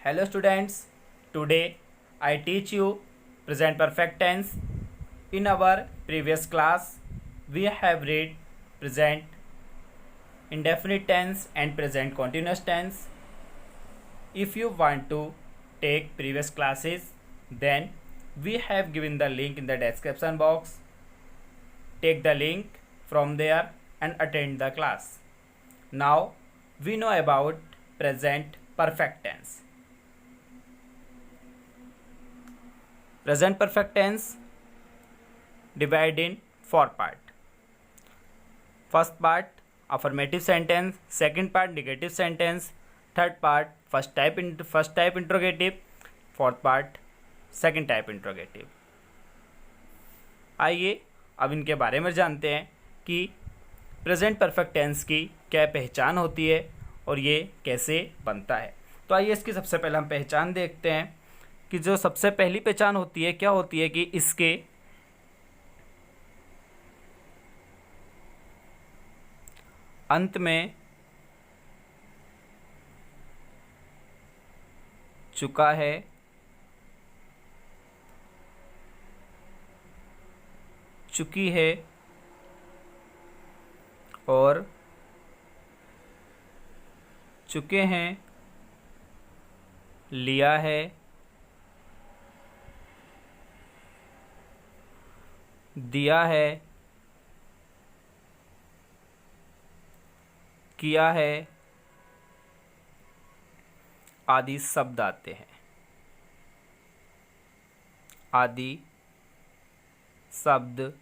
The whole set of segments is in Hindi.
Hello students, today I teach you present perfect tense. In our previous class, we have read present indefinite tense and present continuous tense. If you want to take previous classes, then we have given the link in the description box. Take the link from there and attend the class. Now we know about present perfect tense. Present perfect tense divide in four part. First part affirmative sentence, second part negative sentence, third part first type interrogative, fourth part second type interrogative. आइए अब इनके बारे में जानते हैं कि प्रेजेंट परफेक्ट टेंस की क्या पहचान होती है और ये कैसे बनता है। तो आइए इसकी सबसे पहले हम पहचान देखते हैं कि जो सबसे पहली पहचान होती है क्या होती है कि इसके अंत में चुका है, चुकी है और चुके हैं, लिया है, दिया है, किया है आदि शब्द आते हैं। आदि शब्द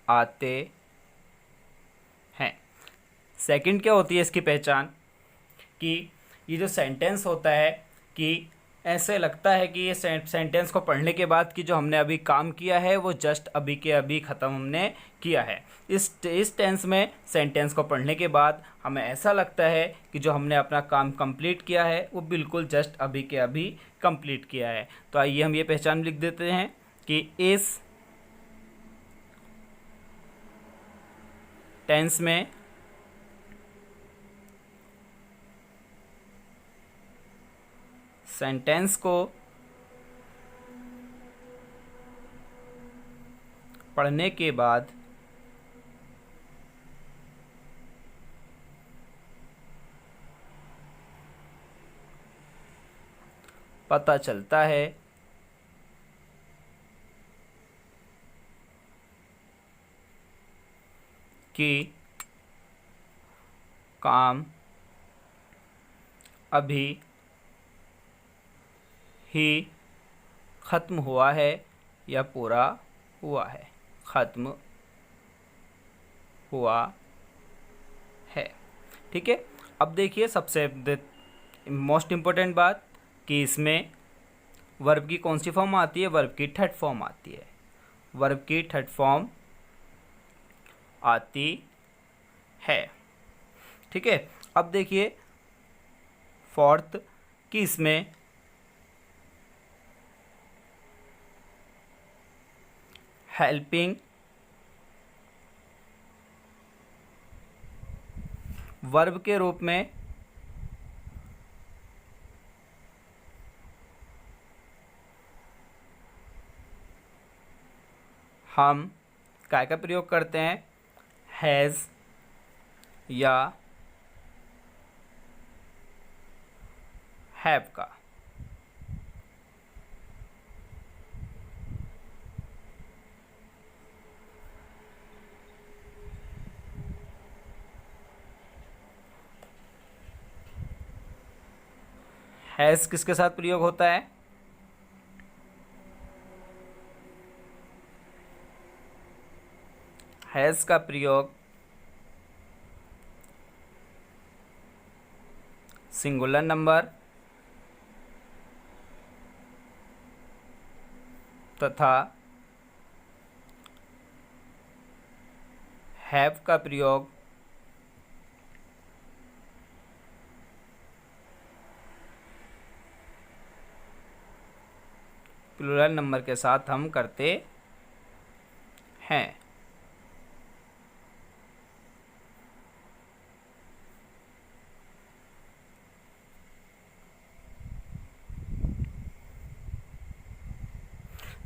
आते हैं। सेकंड क्या होती है इसकी पहचान कि ये जो सेंटेंस होता है कि ऐसे लगता है कि ये सेंटेंस को पढ़ने के बाद कि जो हमने अभी काम किया है वो जस्ट अभी के अभी ख़त्म हमने किया है। इस टेंस में सेंटेंस को पढ़ने के बाद हमें ऐसा लगता है कि जो हमने अपना काम कंप्लीट किया है वो बिल्कुल जस्ट अभी के अभी कंप्लीट किया है। तो आइए हम ये पहचान लिख देते हैं कि इस टेंस में सेंटेंस को पढ़ने के बाद पता चलता है कि काम अभी ही ख़त्म हुआ है या पूरा हुआ है, ख़त्म हुआ है। ठीक है, अब देखिए सबसे मोस्ट इम्पोर्टेंट बात कि इसमें वर्ब की कौन सी फॉर्म आती है, वर्ब की थर्ड फॉर्म आती है। वर्ब की थर्ड फॉर्म आती है। ठीक है, अब देखिए फोर्थ कि इसमें हेल्पिंग वर्ब के रूप में हम क्या का प्रयोग करते हैं, हैज़ या हैव का। हैज़ किसके साथ प्रयोग होता है, हैज़ का प्रयोग सिंगुलर नंबर तथा हैव का प्रयोग प्लूरल नंबर के साथ हम करते हैं।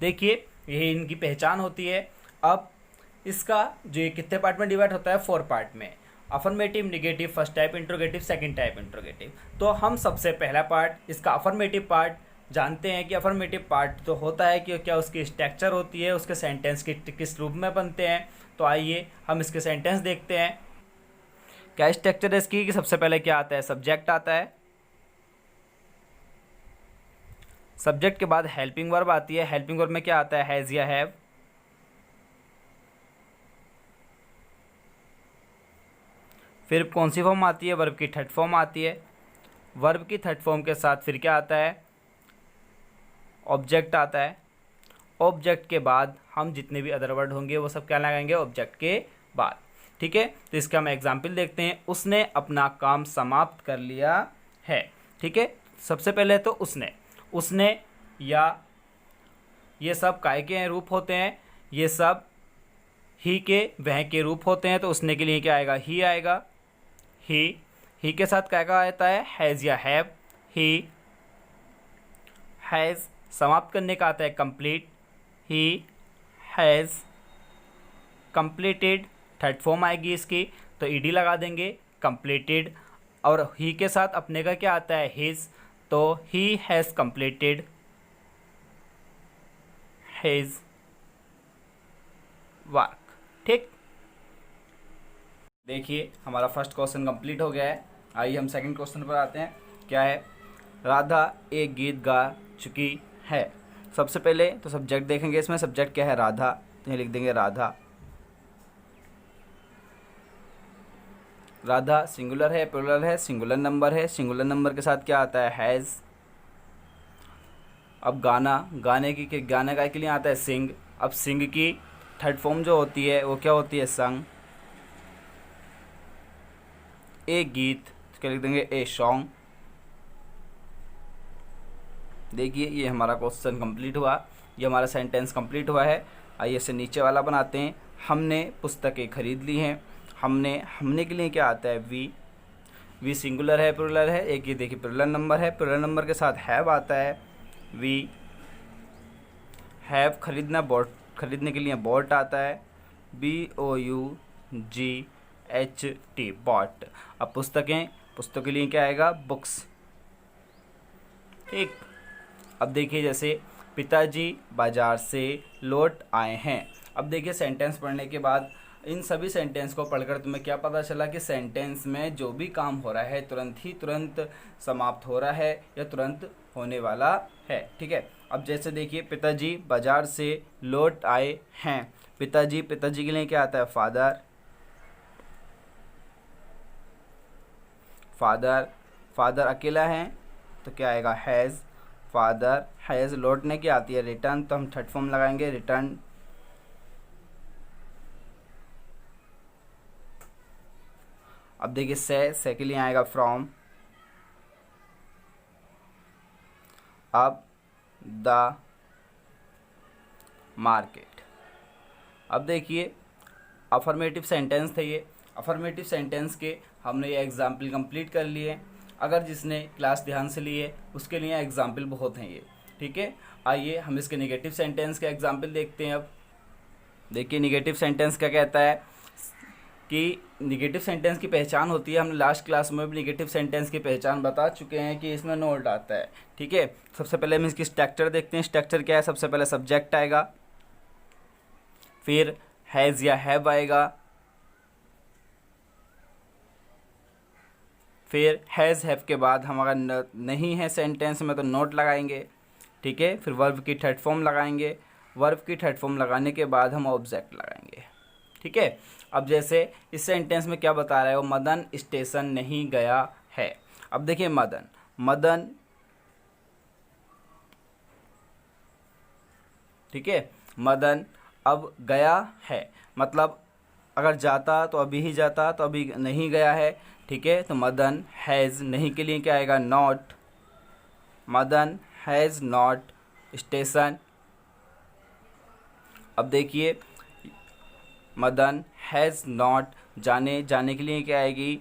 देखिए यही इनकी पहचान होती है। अब इसका जो ये कितने पार्ट में डिवाइड होता है, 4 पार्ट में। Affirmative, negative, first type interrogative, second type interrogative. तो हम सबसे पहला पार्ट इसका अफर्मेटिव पार्ट जानते हैं कि अफर्मेटिव पार्ट तो होता है कि क्या उसकी स्ट्रक्चर होती है, उसके सेंटेंस किस रूप में बनते हैं। तो आइए हम इसके सेंटेंस देखते हैं। क्या स्ट्रक्चर है इसकी कि सबसे पहले क्या आता है, सब्जेक्ट आता है। सब्जेक्ट के बाद हेल्पिंग वर्ब आती है। हेल्पिंग वर्ब में क्या आता है, हैज़ या हैव। फिर कौन सी फॉर्म आती है, वर्ब की थर्ड फॉर्म आती है। वर्ब की थर्ड फॉर्म के साथ फिर क्या आता है, ऑब्जेक्ट आता है। ऑब्जेक्ट के बाद हम जितने भी अदर वर्ड होंगे वो सब क्या लगाएंगे, ऑब्जेक्ट के बाद। ठीक है, तो इसका हम एग्जाम्पल देखते हैं। उसने अपना काम समाप्त कर लिया है। ठीक है, सबसे पहले तो उसने या ये सब काय के रूप होते हैं, ये सब ही के वह के रूप होते हैं। तो उसने के लिए क्या आएगा, ही आएगा। ही के साथ क्या का आता है, हैज़ या हैव। ही हैज़ समाप्त करने का आता है complete. He has completed, third form आएगी इसकी, तो ईडी लगा देंगे, कंप्लीटेड। और ही के साथ अपने का क्या आता है, हिज, तो he has completed his work. ठीक, देखिए हमारा फर्स्ट क्वेश्चन कंप्लीट हो गया है। आइए हम सेकंड क्वेश्चन पर आते हैं। क्या है, राधा एक गीत गा चुकी है। सबसे पहले तो सब्जेक्ट देखेंगे, इसमें सब्जेक्ट क्या है, राधा। तो ये लिख देंगे राधा। राधा सिंगुलर है, प्लुरल है, सिंगुलर नंबर है। सिंगुलर नंबर के साथ क्या आता है, हैज़। अब गाना, गाने का के लिए आता है सिंग। अब सिंग की थर्ड फॉर्म जो होती है वो क्या होती है, संग। एक गीत, तो क्या लिख देंगे, ए सॉन्ग। देखिए ये हमारा क्वेश्चन कंप्लीट हुआ, ये हमारा सेंटेंस कंप्लीट हुआ है। आइए इसे नीचे वाला बनाते हैं। हमने पुस्तकें खरीद ली हैं। हमने के लिए क्या आता है, वी सिंगुलर है, प्लुरल है। एक ये देखिए प्लुरल नंबर है, प्लुरल नंबर के साथ हैव आता है। वी हैव खरीदने के लिए बॉट आता है, BOUGHT, बॉट। अब पुस्तकों के लिए क्या आएगा, बुक्स। ठीक, अब देखिए जैसे पिताजी बाजार से लौट आए हैं। अब देखिए सेंटेंस पढ़ने के बाद इन सभी सेंटेंस को पढ़कर तुम्हें क्या पता चला कि सेंटेंस में जो भी काम हो रहा है तुरंत समाप्त हो रहा है या तुरंत होने वाला है। ठीक है, अब जैसे देखिए पिताजी बाजार से लौट आए हैं। पिताजी के लिए क्या आता है, फादर अकेला है तो क्या आएगा, हैज़। Father has. लौटने की आती है रिटर्न, तो हम थर्ड फॉर्म लगाएंगे, रिटर्न। अब देखिए से के लिए आएगा फ्रॉम। अब द मार्केट। अब देखिए अफर्मेटिव सेंटेंस थे ये। अफर्मेटिव सेंटेंस के हमने ये एग्जाम्पल कंप्लीट कर लिए। अगर जिसने क्लास ध्यान से ली है उसके लिए एग्जाम्पल बहुत हैं ये। ठीक है, आइए हम इसके नेगेटिव सेंटेंस के एग्जाम्पल देखते हैं। अब देखिए नेगेटिव सेंटेंस क्या कहता है कि नेगेटिव सेंटेंस की पहचान होती है। हमने लास्ट क्लास में भी नेगेटिव सेंटेंस की पहचान बता चुके हैं कि इसमें नोट आता है। ठीक है, सबसे पहले हम इसकी स्ट्रक्चर देखते हैं। स्ट्रक्चर क्या है, सबसे पहले सब्जेक्ट आएगा, फिर हैज़ या हैव आएगा, फिर हैज़ हैव के बाद हम अगर नहीं है सेंटेंस में तो नोट लगाएंगे। ठीक है, फिर वर्ब की थर्ड फॉर्म लगाएंगे। वर्ब की थर्ड फॉर्म लगाने के बाद हम ऑब्जेक्ट लगाएंगे। ठीक है, अब जैसे इस सेंटेंस में क्या बता रहा है, वो मदन स्टेशन नहीं गया है। अब देखिए मदन, ठीक है, मदन अब गया है, मतलब अगर जाता तो अभी ही जाता, तो अभी नहीं गया है। ठीक है, तो मदन हैज़, नहीं के लिए क्या आएगा, not. Madan has not station. अब देखिए मदन हैज़ नॉट, जाने के लिए क्या आएगी,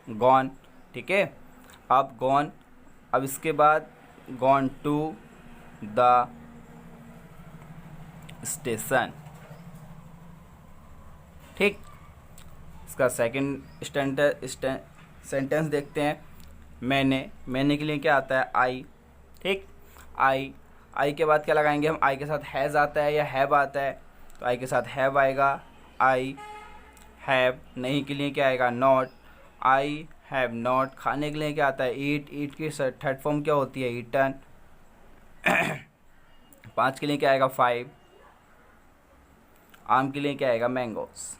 गॉन। ठीक है, अब गॉन अब इसके बाद गॉन टू द स्टेशन। ठीक, इसका सेकंड सेंटेंस देखते हैं। मैंने के लिए क्या आता है? आई। ठीक, आई के बाद क्या लगाएंगे हम? आई के साथ हैज़ आता है या हैव आता है? तो आई के साथ हैव आएगा, आई हैव। नहीं के लिए क्या आएगा? Not, I have not. खाने के लिए क्या आता है? ईट। ईट की थर्ड फॉर्म क्या होती है? ईटन। 5 के लिए क्या आएगा? 5। आम के लिए क्या आएगा? मैंगोस।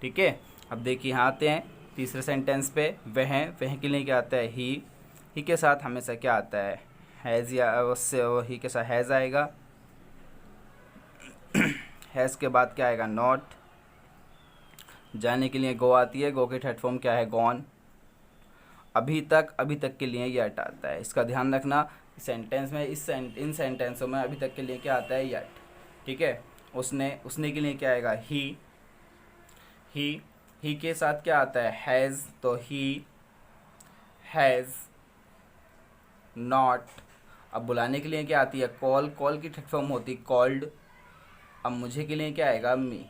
ठीक है, अब देखिए यहाँ आते हैं तीसरे सेंटेंस पे। वह के लिए क्या आता है? ही के साथ हमेशा क्या आता है? हैज़, या उससे ही के साथ हैज़ आएगा। हैज़ के बाद क्या आएगा? नॉट। जाने के लिए गो आती है, गो की थर्ड फॉर्म क्या है? गॉन। अभी तक के लिए यट आता है। इसका ध्यान रखना, सेंटेंस में इन सेंटेंसों में अभी तक के लिए क्या आता है? यट। ठीक है, उसने के लिए क्या आएगा? ही के साथ क्या आता है? हैज़। तो ही हैज़ नॉट। अब बुलाने के लिए क्या आती है? कॉल। कॉल की थर्ड फॉर्म होती है कॉल्ड। अब मुझे के लिए क्या आएगा? मी।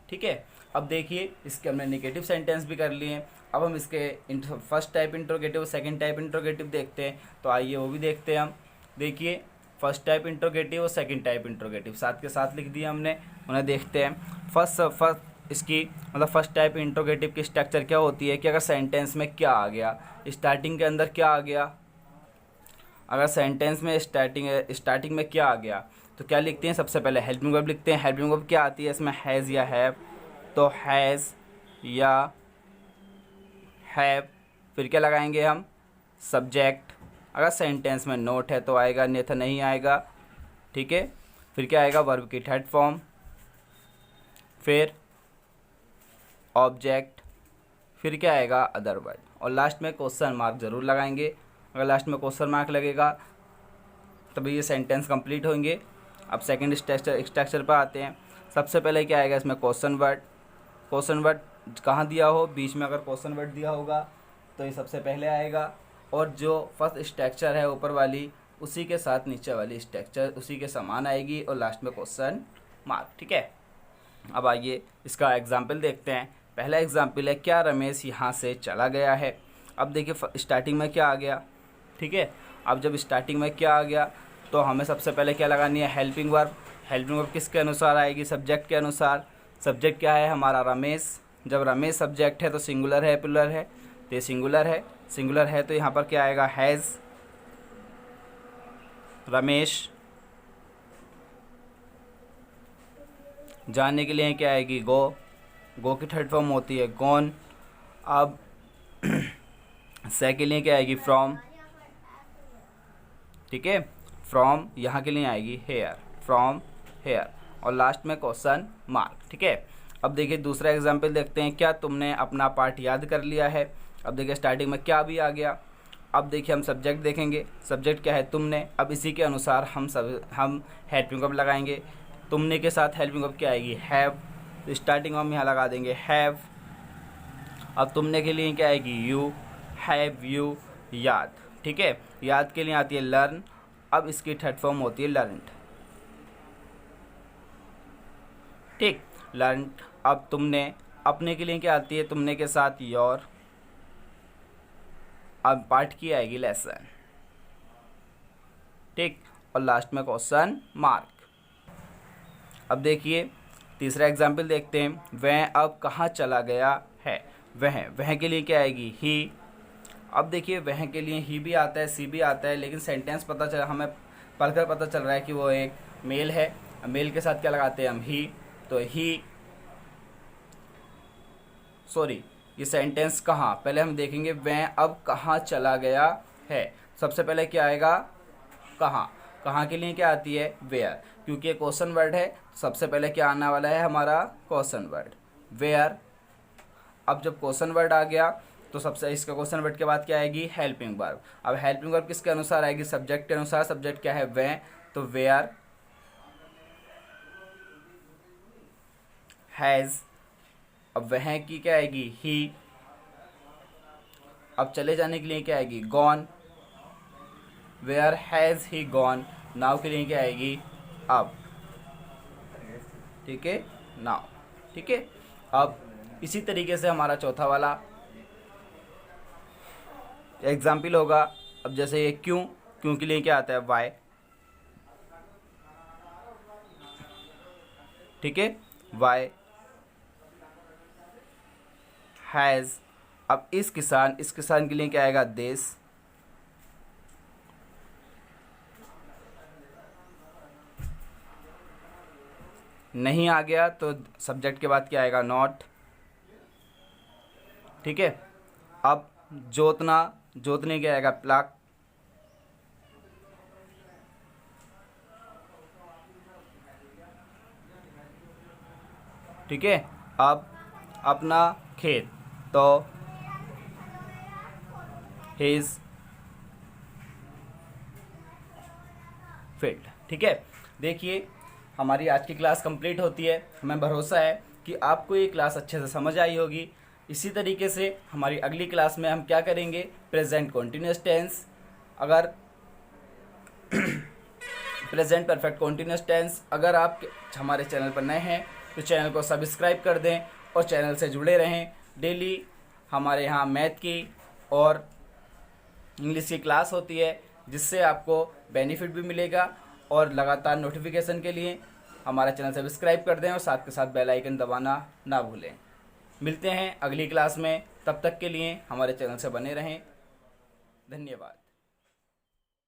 ठीक है, अब देखिए इसके हमने नेगेटिव सेंटेंस भी कर लिए। अब हम इसके first type interrogative, second type interrogative देखते हैं। तो आइए वो भी देखते हैं हम। देखिए, फर्स्ट टाइप इंट्रोगेटिव और सेकंड टाइप इंट्रोगेटिव साथ के साथ लिख दिया हमने, उन्हें देखते हैं। इसकी मतलब फर्स्ट टाइप इंट्रोगेटिव की स्ट्रक्चर क्या होती है कि अगर सेंटेंस में क्या आ गया, स्टार्टिंग के अंदर क्या आ गया, अगर सेंटेंस में स्टार्टिंग में क्या आ गया तो क्या लिखते हैं? सबसे पहले हेल्पिंग वर्ब लिखते हैं। हेल्पिंग वर्ब क्या आती है इसमें? हैज़ या हैव। तो हैज़ या हैव। फिर क्या लगाएंगे हम? सब्जेक्ट। अगर सेंटेंस में नोट है तो आएगा, नहीं तो नहीं आएगा। ठीक है, फिर क्या आएगा? वर्ब की थर्ड फॉर्म, फिर ऑब्जेक्ट, फिर क्या आएगा? अदर वर्ड, और लास्ट में क्वेश्चन मार्क ज़रूर लगाएंगे। अगर लास्ट में क्वेश्चन मार्क लगेगा तभी ये सेंटेंस कंप्लीट होंगे। अब सेकंड स्ट्रक्चर पर आते हैं। सबसे पहले क्या आएगा इसमें? Question word. क्वेश्चन वर्ड कहाँ दिया हो, बीच में अगर क्वेश्चन वर्ड दिया होगा तो ये सबसे पहले आएगा, और जो फर्स्ट स्ट्रक्चर है ऊपर वाली उसी के साथ नीचे वाली स्ट्रक्चर उसी के समान आएगी, और लास्ट में क्वेश्चन मार्क। ठीक है, अब आइए इसका एग्जाम्पल देखते हैं। पहला एग्जाम्पल है, क्या रमेश यहाँ से चला गया है? अब देखिए स्टार्टिंग में क्या आ गया। ठीक है, अब जब स्टार्टिंग में क्या आ गया तो हमें सबसे पहले क्या लगानी है? Helping verb. हेल्पिंग वर्ब किसके अनुसार आएगी? सब्जेक्ट के अनुसार। सब्जेक्ट क्या है हमारा? रमेश। जब रमेश सब्जेक्ट है तो सिंगुलर है प्लुरल है? तो ये सिंगुलर है। सिंगुलर है तो यहाँ पर क्या आएगा? हैज़ रमेश। जाने के लिए क्या आएगी? गो। गो की थर्ड फॉर्म होती है गॉन। अब से के लिए क्या आएगी? फ्रॉम। ठीक है, फ्रॉम यहाँ के लिए आएगी हेयर, फ्रॉम हेयर, और लास्ट में क्वेश्चन मार्क। ठीक है, अब देखिए दूसरा एग्जाम्पल देखते हैं। क्या तुमने अपना पार्ट याद कर लिया है? अब देखिए स्टार्टिंग में क्या भी आ गया। अब देखिए हम सब्जेक्ट देखेंगे। सब्जेक्ट क्या है? तुमने। अब इसी के अनुसार हम हेल्पिंग वर्ब लगाएंगे। तुमने के साथ हेल्पिंग वर्ब क्या आएगी? हैव। तो स्टार्टिंग में हम यहाँ लगा देंगे हैव। अब तुमने के लिए क्या आएगी? यू। हैव यू याद। ठीक है, याद के लिए आती है लर्न। अब इसकी थर्ड फॉर्म होती है लर्नड। ठीक, लर्नड। अब तुमने, अपने के लिए क्या आती है? तुमने के साथ योर। अब पार्ट की आएगी लेसन। ठीक, और लास्ट में क्वेश्चन मार्क। अब देखिए तीसरा एग्जाम्पल देखते हैं। वह अब कहाँ चला गया है? वह के लिए क्या आएगी? ही। अब देखिए वह के लिए ही भी आता है, सी भी आता है, लेकिन सेंटेंस पता चला, हमें पढ़कर पता चल रहा है कि वो एक मेल है। मेल के साथ क्या लगाते हैं हम? ही। तो ही, सॉरी, ये सेंटेंस कहाँ, पहले हम देखेंगे वह अब कहाँ चला गया है। सबसे पहले क्या आएगा? कहाँ। कहाँ के लिए क्या आती है? वेयर, क्योंकि क्वेश्चन वर्ड है। सबसे पहले क्या आने वाला है हमारा? Question word, where. अब जब क्वेश्चन वर्ड आ गया तो सबसे इसका क्वेश्चन वर्ड के बाद क्या आएगी? Helping verb. अब हेल्पिंग वर्ब किसके अनुसार आएगी? सब्जेक्ट के अनुसार। सब्जेक्ट क्या है? वह। तो वेयर हैज़। अब वह की क्या आएगी? ही। अब चले जाने के लिए क्या आएगी, gone. Where has he gone, now के लिए क्या आएगी, अब। ठीक है, नाउ। ठीक है, अब इसी तरीके से हमारा चौथा वाला एग्जाम्पल होगा। अब जैसे ये क्यों, क्यों के लिए क्या आता है, वाई। ठीक है, वाई हैज़। अब इस किसान के लिए क्या आएगा, देश। नहीं आ गया तो सब्जेक्ट के बाद क्या आएगा, नॉट। ठीक है, अब जोतना, जोतने क्या आएगा, प्लग। ठीक है, अब अपना खेत, तो हिज फील्ड। ठीक है, देखिए हमारी आज की क्लास कंप्लीट होती है। हमें भरोसा है कि आपको ये क्लास अच्छे से समझ आई होगी। इसी तरीके से हमारी अगली क्लास में हम क्या करेंगे, प्रेजेंट कॉन्टिन्यूस टेंस। अगर प्रेजेंट परफेक्ट कॉन्टिन्यूस टेंस, अगर आप हमारे चैनल पर नए हैं तो चैनल को सब्सक्राइब कर दें और चैनल से जुड़े रहें। डेली हमारे यहाँ मैथ की और इंग्लिश की क्लास होती है, जिससे आपको बेनिफिट भी मिलेगा। और लगातार नोटिफिकेशन के लिए हमारा चैनल सब्सक्राइब कर दें और साथ के साथ बेल आइकन दबाना ना भूलें। मिलते हैं अगली क्लास में, तब तक के लिए हमारे चैनल से बने रहें। धन्यवाद।